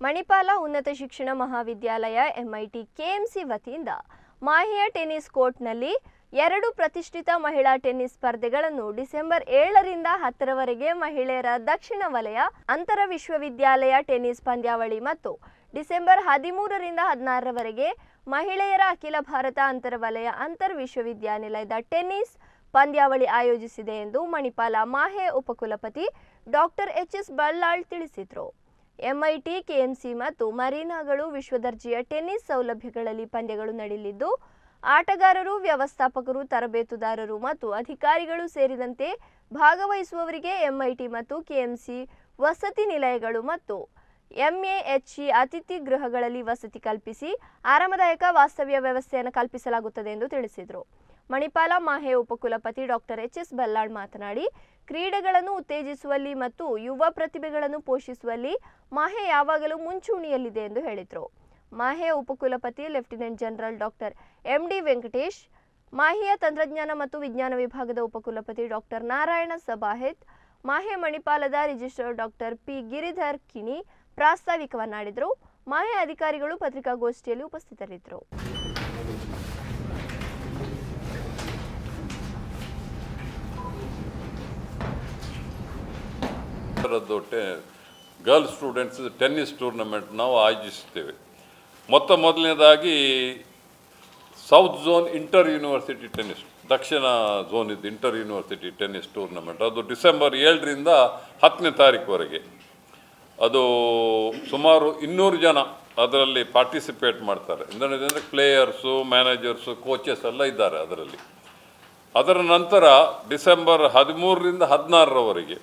ಮಣಿಪಾಲ ಉನ್ನತ ಶಿಕ್ಷಣ ಮಹಾವಿದ್ಯಾಲಯ ಎಂಐಟಿ ಕೆಎಂಸಿ ವತಿಯಿಂದ ಮಾಹಿಯ ಟೆನ್ನಿಸ್ ಕೋರ್ಟ್ನಲ್ಲಿ 2 ಪ್ರತಿಷ್ಠಿತ ಮಹಿಳಾ ಟೆನ್ನಿಸ್ ಸ್ಪರ್ಧೆಗಳನ್ನು ಡಿಸೆಂಬರ್ 7 ರಿಂದ 10 ರವರೆಗೆ ಮಹಿಳೆಯರ ದಕ್ಷಿಣ ವಲಯ ಅಂತರ ವಿಶ್ವವಿದ್ಯಾಲಯ ಟೆನ್ನಿಸ್ ಪಂದ್ಯಾವಳಿ ಮತ್ತು ಡಿಸೆಂಬರ್ 13 ರಿಂದ 16 ರವರೆಗೆ ಮಹಿಳೆಯರ ಅಖಿಲ ಭಾರತ ಅಂತರ ವಲಯ ಅಂತರ ವಿಶ್ವವಿದ್ಯಾನಿಲಯದ ಟೆನ್ನಿಸ್ ಪಂದ್ಯಾವಳಿ ಆಯೋಜಿಸಿದೆ ಎಂದು ಮಣಿಪಾಲ ಮಾಹೆ ಉಪಕುಲಪತಿ ಡಾಕ್ಟರ್ ಎಚ್.ಎಸ್. ಬಲ್ಲಾಳ್ ತಿಳಿಸಿದರು. ಎಂಐಟಿ ಕೆಎಂಸಿ ಮತ್ತು ಮರೀನಾಗಳು ವಿಶ್ವದರ್ಜೆಯ ಟೆನ್ನಿಸ್ ಸೌಲಭ್ಯಗಳಲ್ಲಿ ಪಂದ್ಯಗಳು ನಡೆಯಲಿದ್ದು ಆಟಗಾರರು, ವ್ಯವಸ್ಥಾಪಕರು, ತರಬೇತುದಾರರು ಮತ್ತು ಅಧಿಕಾರಿಗಳು ಸೇರಿದಂತೆ ಭಾಗವಹಿಸುವವರಿಗೆ ಎಂಐಟಿ ಮತ್ತು ಕೆಎಂಸಿ ವಸತಿ ನಿಲಯಗಳು ಮತ್ತು ಎಂಎಎಚ್ಇ ಅತಿಥಿ ಗೃಹಗಳಲ್ಲಿ ವಸತಿ ಕಲ್ಪಿಸಿ ಆರಾಮದಾಯಕ ವಾಸ್ತವ್ಯ ವ್ಯವಸ್ಥೆಯನ್ನು ಕಲ್ಪಿಸಲಾಗುತ್ತದೆ ಎಂದು ತಿಳಿಸಿದರು. ಮಣಿಪಾಲ ಮಾಹೆ ಉಪಕುಲಪತಿ ಡಾಕ್ಟರ್ ಎಚ್.ಎಸ್. ಬಲ್ಲಾಳ್ ಮಾತನಾಡಿ, ಕ್ರೀಡೆಗಳನ್ನು ಉತ್ತೇಜಿಸುವಲ್ಲಿ ಮತ್ತು ಯುವ ಪ್ರತಿಭೆಗಳನ್ನು ಪೋಷಿಸುವಲ್ಲಿ ಮಾಹೆ ಯಾವಾಗಲೂ ಮುಂಚೂಣಿಯಲ್ಲಿದೆ ಎಂದು ಹೇಳಿದರು. ಮಾಹೆ ಉಪಕುಲಪತಿ lieutenant general doctor M D. Venkatesh, ಮಾಹೆಯ ತಂತ್ರಜ್ಞಾನ ಮತ್ತು ವಿಜ್ಞಾನ ವಿಭಾಗದ ಉಪಕುಲಪತಿ ಡಾಕ್ಟರ್ ನಾರಾಯಣ ಸಬಾಹೆತ್, ಮಾಹೆ ಮಣಿಪಾಲದ registrar doctor P. Giridhar Kini ಪ್ರಾಸ್ತಾವಿಕವನ್ನಾಡಿದರು. ಮಾಹೆ ಅಧಿಕಾರಿಗಳು ಪತ್ರಿಕಾಗೋಷ್ಠಿಯಲ್ಲಿ ಉಪಸ್ಥಿತರಿದ್ದರು. ಗರ್ಲ್ಸ್ ಸ್ಟೂಡೆಂಟ್ಸ್ ಟೆನ್ನಿಸ್ ಟೂರ್ನಮೆಂಟ್ ನಾವು ಆಯೋಜಿಸುತ್ತೇವೆ. ಮೊದಲನೇದಾಗಿ south zone inter university tennis, ದಕ್ಷಿಣ ಝೋನ್ ಇದು ಇಂಟರ್ ಯೂನಿವರ್ಸಿಟಿ ಟೆನ್ನಿಸ್ ಟೂರ್ನಮೆಂಟ್, ಅದು ಡಿಸೆಂಬರ್ 7 ರಿಂದ 10ನೇ ತಾರೀಕುವರೆಗೆ. ಅದು ಸುಮಾರು 200 ಜನ ಅದರಲ್ಲಿ ಪಾರ್ಟಿಸಿಪೇಟ್ ಮಾಡ್ತಾರೆ. ಅಂದರೆ ಪ್ಲೇಯರ್ಸು, ಮ್ಯಾನೇಜರ್ಸು, ಕೋಚಸ್ ಎಲ್ಲ ಇದ್ದಾರೆ ಅದರಲ್ಲಿ. ಅದರ ನಂತರ ಡಿಸೆಂಬರ್ 13 ರಿಂದ 16 ರವರೆಗೆ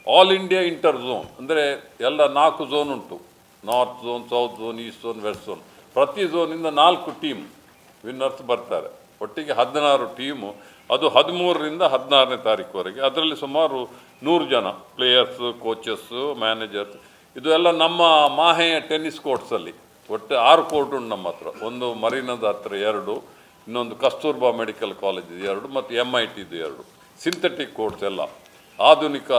ಆಲ್ ಇಂಡಿಯಾ ಇಂಟರ್ ಝೋನ್, ಅಂದರೆ ಎಲ್ಲ 4 ಝೋನ್ ಉಂಟು, north zone, south zone, east zone, west zone. ಪ್ರತಿ ಝೋನಿಂದ 4 ಟೀಮ್ ವಿನ್ನರ್ಸ್ ಬರ್ತಾರೆ. ಒಟ್ಟಿಗೆ 16 ಟೀಮು. ಅದು 13 ರಿಂದ 16ನೇ ತಾರೀಕುವರೆಗೆ. ಅದರಲ್ಲಿ ಸುಮಾರು 100 ಜನ ಪ್ಲೇಯರ್ಸು, ಕೋಚಸ್ಸು, ಮ್ಯಾನೇಜರ್ಸ್. ಇದು ಎಲ್ಲ ನಮ್ಮ ಮಾಹೆಯ ಟೆನ್ನಿಸ್ ಕೋರ್ಟ್ಸಲ್ಲಿ ಒಟ್ಟು 6 ಕೋರ್ಟ್ ಉಂಟು ನಮ್ಮ ಹತ್ರ. ಒಂದು ಮರೀನಾದ ಹತ್ರ 2, ಇನ್ನೊಂದು ಕಸ್ತೂರ್ಬಾ ಮೆಡಿಕಲ್ ಕಾಲೇಜ್ 2 ಮತ್ತು MITದು 2 ಸಿಂಥೆಟಿಕ್ ಕೋರ್ಟ್ಸ್, ಎಲ್ಲ ಆಧುನಿಕ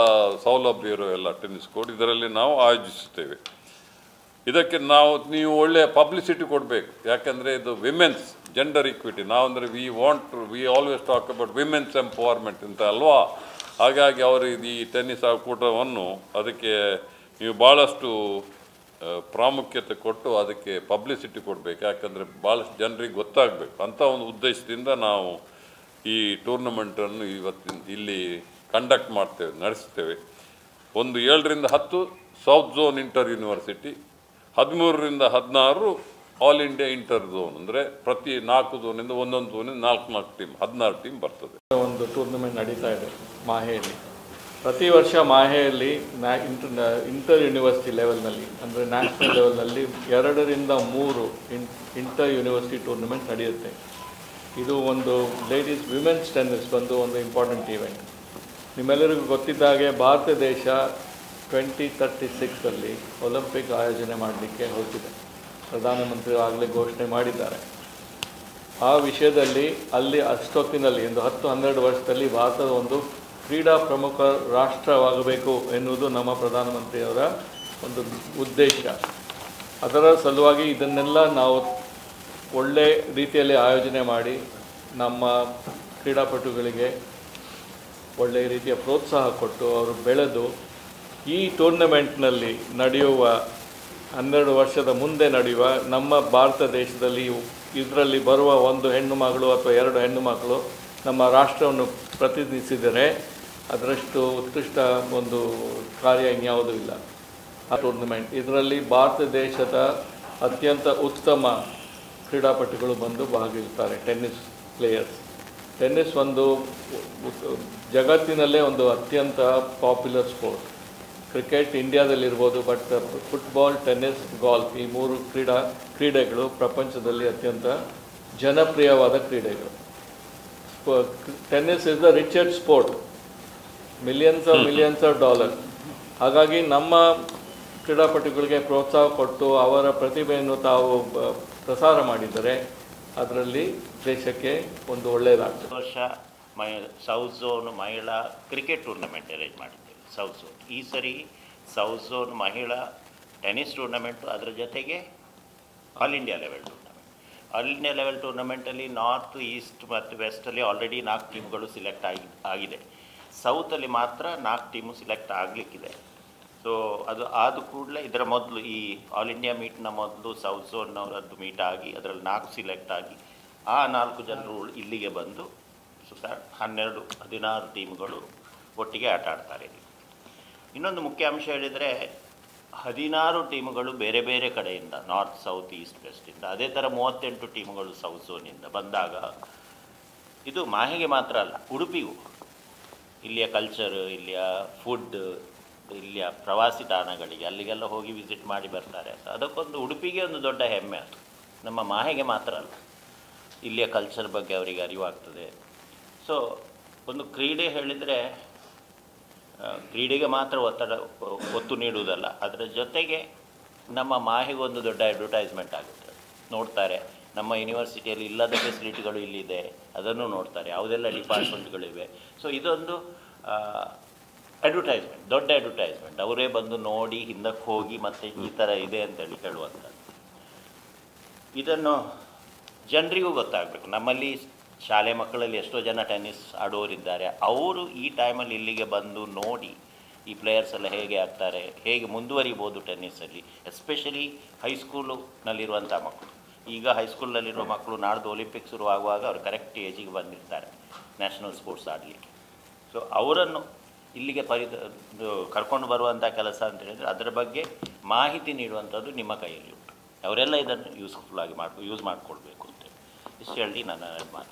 ಸೌಲಭ್ಯ ಇರೋ ಎಲ್ಲ ಟೆನ್ನಿಸ್ ಕೋರ್ಟ್ ಇದರಲ್ಲಿ ನಾವು ಆಯೋಜಿಸುತ್ತೇವೆ. ಇದಕ್ಕೆ ನೀವು ಒಳ್ಳೆಯ ಪಬ್ಲಿಸಿಟಿ ಕೊಡಬೇಕು. ಯಾಕೆಂದರೆ ಇದು ವಿಮೆನ್ಸ್ ಜೆಂಡರ್ ಈಕ್ವಿಟಿ. ನಾವು ಅಂದರೆ we always talk about women's empowerment ಅಂತ ಅಲ್ವಾ. ಹಾಗಾಗಿ ಅವರು ಈ ಟೆನ್ನಿಸ್ ಕೂಟವನ್ನು ಅದಕ್ಕೆ ನೀವು ಭಾಳಷ್ಟು ಪ್ರಾಮುಖ್ಯತೆ ಕೊಟ್ಟು ಅದಕ್ಕೆ ಪಬ್ಲಿಸಿಟಿ ಕೊಡಬೇಕು. ಯಾಕಂದರೆ ಭಾಳಷ್ಟು ಜನರಿಗೆ ಗೊತ್ತಾಗಬೇಕು ಅಂಥ ಒಂದು ಉದ್ದೇಶದಿಂದ ನಾವು ಈ ಟೂರ್ನಮೆಂಟನ್ನು ಇವತ್ತಿನ ಇಲ್ಲಿ ಕಂಡಕ್ಟ್ ಮಾಡ್ತೇವೆ, ನಡೆಸ್ತೇವೆ. ಒಂದು 7 ರಿಂದ 10 ಸೌತ್ ಝೋನ್ ಇಂಟರ್ ಯೂನಿವರ್ಸಿಟಿ, 13 ರಿಂದ 16 ಆಲ್ ಇಂಡಿಯಾ ಇಂಟರ್ ಝೋನ್, ಅಂದರೆ ಪ್ರತಿ 4 ಝೋನಿಂದ ಒಂದೊಂದು ಝೋನಿಂದ 4 ಟೀಮ್, 16 ಟೀಮ್ ಬರ್ತದೆ. ಒಂದು ಟೂರ್ನಮೆಂಟ್ ನಡೀತಾ ಇದೆ ಮಾಹೆಯಲ್ಲಿ. ಪ್ರತಿ ವರ್ಷ ಮಾಹೆಯಲ್ಲಿ ಇಂಟರ್ ಯೂನಿವರ್ಸಿಟಿ ಲೆವೆಲ್ನಲ್ಲಿ, ಅಂದರೆ ನ್ಯಾಷನಲ್ ಲೆವೆಲ್ನಲ್ಲಿ 2 ರಿಂದ 3 ಇಂಟರ್ ಯೂನಿವರ್ಸಿಟಿ ಟೂರ್ನಮೆಂಟ್ ನಡೆಯುತ್ತೆ. ಇದು ಒಂದು ಲೇಡೀಸ್ ವಿಮೆನ್ಸ್ ಟೆನ್ನಿಸ್ ಒಂದು ಇಂಪಾರ್ಟೆಂಟ್ ಈವೆಂಟ್. ನಿಮ್ಮೆಲ್ಲರಿಗೂ ಗೊತ್ತಿದ್ದ ಹಾಗೆ ಭಾರತ ದೇಶ 2036 ಒಲಿಂಪಿಕ್ ಆಯೋಜನೆ ಮಾಡಲಿಕ್ಕೆ ಹೊರಟಿದೆ. ಪ್ರಧಾನಮಂತ್ರಿ ಆಗಲೇ ಘೋಷಣೆ ಮಾಡಿದ್ದಾರೆ. ಆ ವಿಷಯದಲ್ಲಿ ಅಲ್ಲಿ ಅಷ್ಟೊತ್ತಿನಲ್ಲಿ ಒಂದು 10-12 ವರ್ಷದಲ್ಲಿ ಭಾರತದ ಒಂದು ಕ್ರೀಡಾ ಪ್ರಮುಖ ರಾಷ್ಟ್ರವಾಗಬೇಕು ಎನ್ನುವುದು ನಮ್ಮ ಪ್ರಧಾನಮಂತ್ರಿಯವರ ಒಂದು ಉದ್ದೇಶ. ಅದರ ಸಲುವಾಗಿ ಇದನ್ನೆಲ್ಲ ನಾವು ಒಳ್ಳೆ ರೀತಿಯಲ್ಲಿ ಆಯೋಜನೆ ಮಾಡಿ ನಮ್ಮ ಕ್ರೀಡಾಪಟುಗಳಿಗೆ ಒಳ್ಳೆಯ ರೀತಿಯ ಪ್ರೋತ್ಸಾಹ ಕೊಟ್ಟು ಅವರು ಬೆಳೆದು ಈ ಟೂರ್ನಮೆಂಟ್ನಲ್ಲಿ ನಡೆಯುವ 12 ವರ್ಷದ ಮುಂದೆ ನಡೆಯುವ ನಮ್ಮ ಭಾರತ ದೇಶದಲ್ಲಿ ಇದರಲ್ಲಿ ಬರುವ ಒಂದು ಹೆಣ್ಣು ಮಗಳು ಅಥವಾ 2 ಹೆಣ್ಣು ಮಕ್ಕಳು ನಮ್ಮ ರಾಷ್ಟ್ರವನ್ನು ಪ್ರತಿನಿಧಿಸಿದರೆ ಅದರಷ್ಟು ಉತ್ಕೃಷ್ಟ ಒಂದು ಕಾರ್ಯ ಇನ್ಯಾವುದೂ ಇಲ್ಲ. ಆ ಟೂರ್ನಮೆಂಟ್ ಇದರಲ್ಲಿ ಭಾರತ ದೇಶದ ಅತ್ಯಂತ ಉತ್ತಮ ಕ್ರೀಡಾಪಟುಗಳು ಬಂದು ಭಾಗವಹಿಸುತ್ತಾರೆ. Tennis players. ಟೆನ್ನಿಸ್ ಒಂದು ಜಗತ್ತಿನಲ್ಲೇ ಒಂದು ಅತ್ಯಂತ ಪಾಪ್ಯುಲರ್ ಸ್ಪೋರ್ಟ್. ಕ್ರಿಕೆಟ್ ಇಂಡಿಯಾದಲ್ಲಿರ್ಬೋದು, ಬಟ್ ಫುಟ್ಬಾಲ್, ಟೆನ್ನಿಸ್, ಗಾಲ್ಫ್ ಈ 3 ಕ್ರೀಡೆಗಳು ಪ್ರಪಂಚದಲ್ಲಿ ಅತ್ಯಂತ ಜನಪ್ರಿಯವಾದ ಕ್ರೀಡೆಗಳು. Tennis is the richest sport, millions of dollar. ಹಾಗಾಗಿ ನಮ್ಮ ಕ್ರೀಡಾಪಟುಗಳಿಗೆ ಪ್ರೋತ್ಸಾಹ ಕೊಟ್ಟು ಅವರ ಪ್ರತಿಭೆಯನ್ನು ತಾವು ಪ್ರಸಾರ ಮಾಡಿದರೆ ಅದರಲ್ಲಿ ದೇಶಕ್ಕೆ ಒಂದು ಒಳ್ಳೆಯದಾಗ್ತದೆ. ವರ್ಷ ಸೌತ್ ಝೋನ್ ಮಹಿಳಾ ಕ್ರಿಕೆಟ್ ಟೂರ್ನಮೆಂಟ್ ಅರೇಂಜ್ ಮಾಡಿದ್ದೇವೆ. ಸೌತ್ ಝೋನ್ ಈ ಸರಿ ಸೌತ್ ಝೋನ್ ಮಹಿಳಾ ಟೆನ್ನಿಸ್ ಟೂರ್ನಮೆಂಟು, ಅದರ ಜೊತೆಗೆ all India level tournament. All India level ಟೂರ್ನಮೆಂಟಲ್ಲಿ ನಾರ್ತ್, ಈಸ್ಟ್ ಮತ್ತು ವೆಸ್ಟಲ್ಲಿ ಆಲ್ರೆಡಿ 4 ಟೀಮ್ಗಳು ಸಿಲೆಕ್ಟ್ ಆಗಿದೆ. ಸೌತಲ್ಲಿ ಮಾತ್ರ 4 ಟೀಮು ಸಿಲೆಕ್ಟ್ ಆಗಲಿಕ್ಕಿದೆ. ಸೊ ಅದು ಆದ ಕೂಡಲೇ ಇದರ ಮೊದಲು ಈ ಆಲ್ ಇಂಡಿಯಾ ಮೀಟ್ನ ಮೊದಲು ಸೌತ್ ಝೋನ್ನವರದ್ದು ಮೀಟ್ ಆಗಿ ಅದರಲ್ಲಿ 4 ಸಿಲೆಕ್ಟ್ ಆಗಿ ಆ 4 ಜನರು ಇಲ್ಲಿಗೆ ಬಂದು ಸುಮಾರು 12-16 ಟೀಮ್ಗಳು ಒಟ್ಟಿಗೆ ಆಟ ಆಡ್ತಾರೆ. ಇನ್ನೊಂದು ಮುಖ್ಯ ಅಂಶ ಹೇಳಿದರೆ 16 ಟೀಮುಗಳು ಬೇರೆ ಬೇರೆ ಕಡೆಯಿಂದ, ನಾರ್ತ್, ಸೌತ್, ಈಸ್ಟ್, ವೆಸ್ಟಿಂದ, ಅದೇ ಥರ 38 ಟೀಮುಗಳು ಸೌತ್ ಝೋನಿಂದ ಬಂದಾಗ ಇದು ಮಾಹೆಗೆ ಮಾತ್ರ ಅಲ್ಲ, ಉಡುಪಿಗೂ ಇಲ್ಲಿಯ ಕಲ್ಚರ್, ಇಲ್ಲಿಯ ಫುಡ್, ಇಲ್ಲಿಯ ಪ್ರವಾಸಿ ತಾಣಗಳಿಗೆ ಅಲ್ಲಿಗೆಲ್ಲ ಹೋಗಿ ವಿಸಿಟ್ ಮಾಡಿ ಬರ್ತಾರೆ. ಸೊ ಅದಕ್ಕೊಂದು ಉಡುಪಿಗೆ ಒಂದು ದೊಡ್ಡ ಹೆಮ್ಮೆ. ಅದು ನಮ್ಮ ಮಾಹೆಗೆ ಮಾತ್ರ ಅಲ್ಲ, ಇಲ್ಲಿಯ ಕಲ್ಚರ್ ಬಗ್ಗೆ ಅವರಿಗೆ ಅರಿವಾಗ್ತದೆ. ಸೊ ಒಂದು ಕ್ರೀಡೆ ಹೇಳಿದರೆ ಕ್ರೀಡೆಗೆ ಮಾತ್ರ ಒತ್ತು ನೀಡುವುದಲ್ಲ, ಅದರ ಜೊತೆಗೆ ನಮ್ಮ ಮಾಹೆಗೊಂದು ದೊಡ್ಡ ಅಡ್ವರ್ಟೈಸ್ಮೆಂಟ್ ಆಗುತ್ತೆ. ನೋಡ್ತಾರೆ, ನಮ್ಮ ಯೂನಿವರ್ಸಿಟಿಯಲ್ಲಿ ಇಲ್ಲದ ಫೆಸಿಲಿಟಿಗಳು ಇಲ್ಲಿದೆ, ಅದನ್ನು ನೋಡ್ತಾರೆ, ಯಾವುದೆಲ್ಲ ಡಿಪಾರ್ಟ್ಮೆಂಟ್ಗಳಿವೆ. ಸೊ ಇದೊಂದು ಅಡ್ವರ್ಟೈಸ್ಮೆಂಟ್, ದೊಡ್ಡ ಅಡ್ವರ್ಟೈಸ್ಮೆಂಟ್. ಅವರೇ ಬಂದು ನೋಡಿ ಹಿಂದಕ್ಕೆ ಹೋಗಿ ಮತ್ತೆ ಈ ಥರ ಇದೆ ಅಂತೇಳಿ ಹೇಳುವಂಥದ್ದು. ಇದನ್ನು ಜನರಿಗೂ ಗೊತ್ತಾಗಬೇಕು. ನಮ್ಮಲ್ಲಿ ಶಾಲೆ ಮಕ್ಕಳಲ್ಲಿ ಎಷ್ಟೋ ಜನ ಟೆನ್ನಿಸ್ ಆಡೋರಿದ್ದಾರೆ, ಅವರು ಈ ಟೈಮಲ್ಲಿ ಇಲ್ಲಿಗೆ ಬಂದು ನೋಡಿ ಈ ಪ್ಲೇಯರ್ಸ್ ಎಲ್ಲ ಹೇಗೆ ಆಗ್ತಾರೆ, ಹೇಗೆ ಮುಂದುವರಿಬೋದು ಟೆನ್ನಿಸಲ್ಲಿ, ಎಸ್ಪೆಷಲಿ ಹೈಸ್ಕೂಲಿನಲ್ಲಿರುವಂಥ ಮಕ್ಕಳು. ಈಗ ಹೈಸ್ಕೂಲ್ನಲ್ಲಿರುವ ಮಕ್ಕಳು ನಾಡ್ದು ಒಲಿಂಪಿಕ್ಸ್ ಶುರುವಾಗುವಾಗ ಅವರು ಕರೆಕ್ಟ್ ಏಜಿಗೆ ಬಂದಿರ್ತಾರೆ ನ್ಯಾಷನಲ್ ಸ್ಪೋರ್ಟ್ಸ್ ಆಡಲಿಕ್ಕೆ. ಸೊ ಅವರನ್ನು ಇಲ್ಲಿಗೆ ಕರ್ಕೊಂಡು ಬರುವಂಥ ಕೆಲಸ ಅಂತ ಹೇಳಿದರೆ ಅದರ ಬಗ್ಗೆ ಮಾಹಿತಿ ನೀಡುವಂಥದ್ದು ನಿಮ್ಮ ಕೈಯಲ್ಲಿ ಉಂಟು. ಅವರೆಲ್ಲ ಇದನ್ನು ಯೂಸ್ಫುಲ್ಲಾಗಿ ಯೂಸ್ ಮಾಡಿಕೊಳ್ಬೇಕು ಅಂತೇಳಿ ಇಷ್ಟು ಹೇಳಿ ನನ್ನ ಮಾತು.